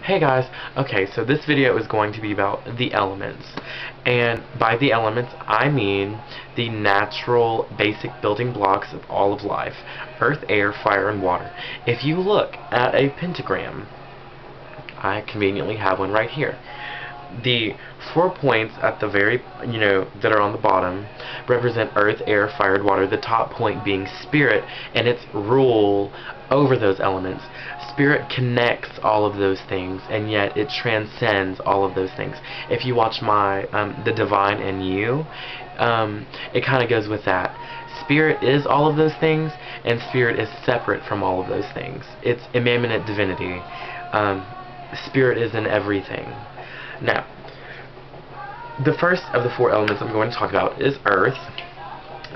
Hey guys, okay, so this video is going to be about the elements, and by the elements I mean the natural basic building blocks of all of life: earth, air, fire, and water. If you look at a pentagram, I conveniently have one right here. The 4 points at the very, that are on the bottom represent earth, air, fire, and water, the top point being spirit and its rule over those elements. Spirit connects all of those things, and yet it transcends all of those things. If you watch my The Divine in You, it kind of goes with that. Spirit is all of those things, and spirit is separate from all of those things. It's immanent divinity. Spirit is in everything. Now, the first of the 4 elements I'm going to talk about is earth.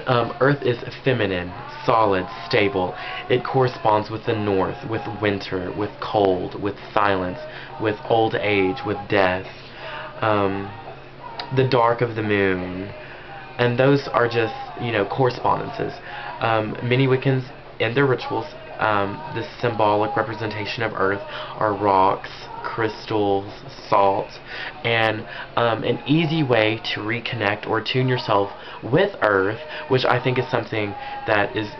Earth is feminine, solid, stable. It corresponds with the north, with winter, with cold, with silence, with old age, with death, the dark of the moon. And those are just, correspondences. Many Wiccans, in their rituals, the symbolic representation of earth are rocks, crystals, salt, and an easy way to reconnect or tune yourself with earth, which I think is something that is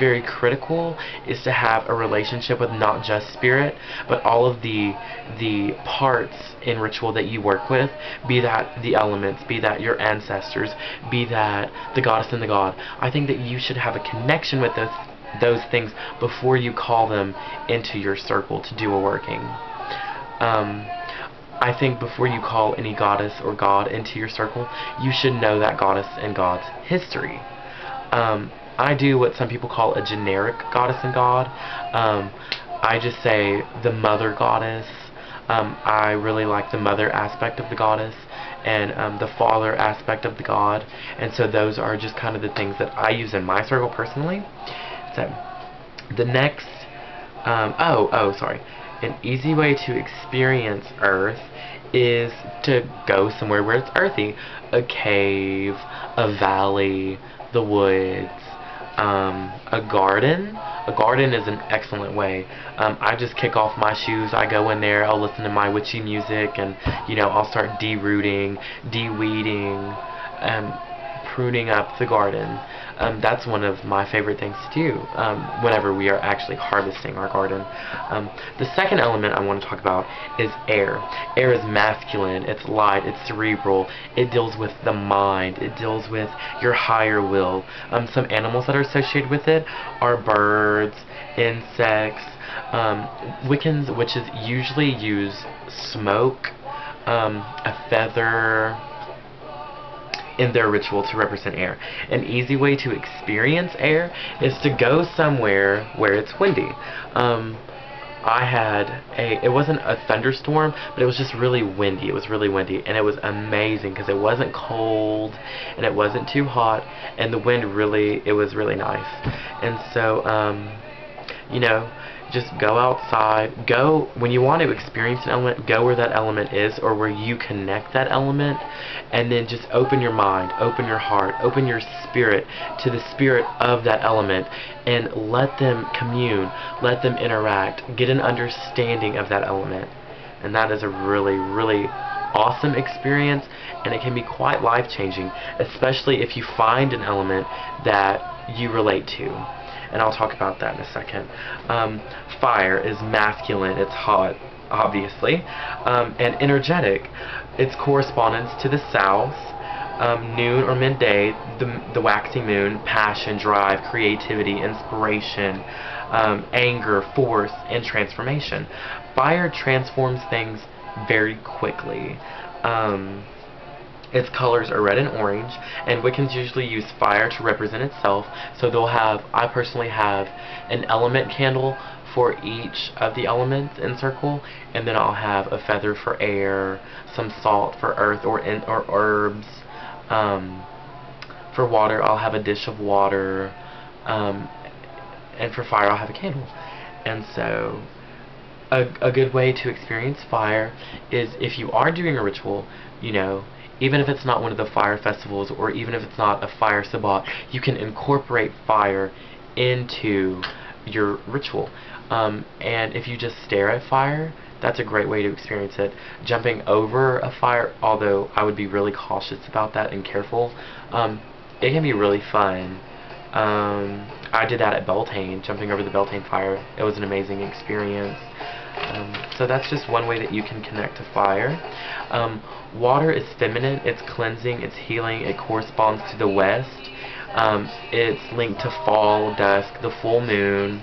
very critical, is to have a relationship with not just spirit, but all of the parts in ritual that you work with, be that the elements, be that your ancestors, be that the goddess and the god. I think that you should have a connection with those things before you call them into your circle to do a working. I think before you call any goddess or god into your circle, you should know that goddess and god's history. I do what some people call a generic goddess and god. I just say the mother goddess. I really like the mother aspect of the goddess and the father aspect of the god, and so those are just kind of the things that I use in my circle personally. So, the next, sorry. An easy way to experience earth is to go somewhere where it's earthy. A cave, a valley, the woods, a garden. A garden is an excellent way. I just kick off my shoes, I go in there, I'll listen to my witchy music, and, I'll start de-rooting, de-weeding, pruning up the garden. That's one of my favorite things to do whenever we are actually harvesting our garden. The second element I want to talk about is air. Air is masculine, it's light, it's cerebral, it deals with the mind, it deals with your higher will. Some animals that are associated with it are birds, insects. Witches usually use smoke, a feather, in their ritual to represent air. An easy way to experience air is to go somewhere where it's windy. It wasn't a thunderstorm, but it was just really windy. It was really windy, and it was amazing because it wasn't cold and it wasn't too hot, and the wind it was really nice. And so, just go outside, when you want to experience an element, go where that element is or where you connect that element, and then just open your mind, open your heart, open your spirit to the spirit of that element, and let them commune, let them interact, get an understanding of that element. And that is a really, really awesome experience, and it can be quite life-changing, especially if you find an element that you relate to. And I'll talk about that in a second. Fire is masculine, it's hot, obviously, and energetic. Its correspondence to the south, noon or midday, the waxing moon, passion, drive, creativity, inspiration, anger, force, and transformation. Fire transforms things very quickly. Its colors are red and orange, and Wiccans usually use fire to represent itself, so I personally have an element candle for each of the elements in circle, and then I'll have a feather for air, some salt for earth or herbs. For water, I'll have a dish of water, and for fire, I'll have a candle. And so, a good way to experience fire is, if you are doing a ritual, even if it's not one of the fire festivals, or even if it's not a fire sabbat, you can incorporate fire into your ritual. And if you just stare at fire, that's a great way to experience it. Jumping over a fire, although I would be really cautious about that and careful, it can be really fun. I did that at Beltane, jumping over the Beltane fire. It was an amazing experience. So that's just one way that you can connect to fire. Water is feminine, it's cleansing, it's healing, it corresponds to the west. It's linked to fall, dusk, the full moon,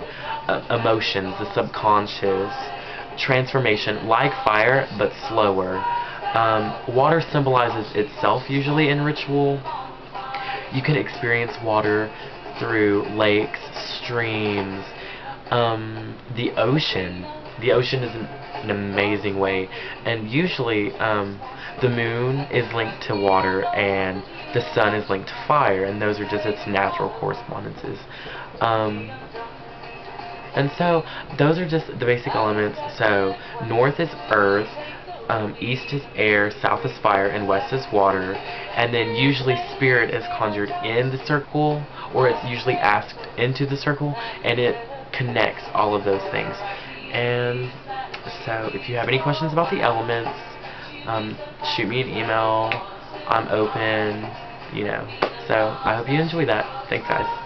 emotions, the subconscious, transformation, like fire, but slower. Water symbolizes itself usually in ritual. You can experience water through lakes, streams, the ocean. The ocean is an amazing way, and usually the moon is linked to water and the sun is linked to fire, and those are just its natural correspondences. And so those are just the basic elements. So north is earth, east is air, south is fire, and west is water. And then usually spirit is conjured in the circle, or it's usually asked into the circle, and it connects all of those things. And so if you have any questions about the elements, shoot me an email. I'm open, you know. So I hope you enjoy that. Thanks, guys.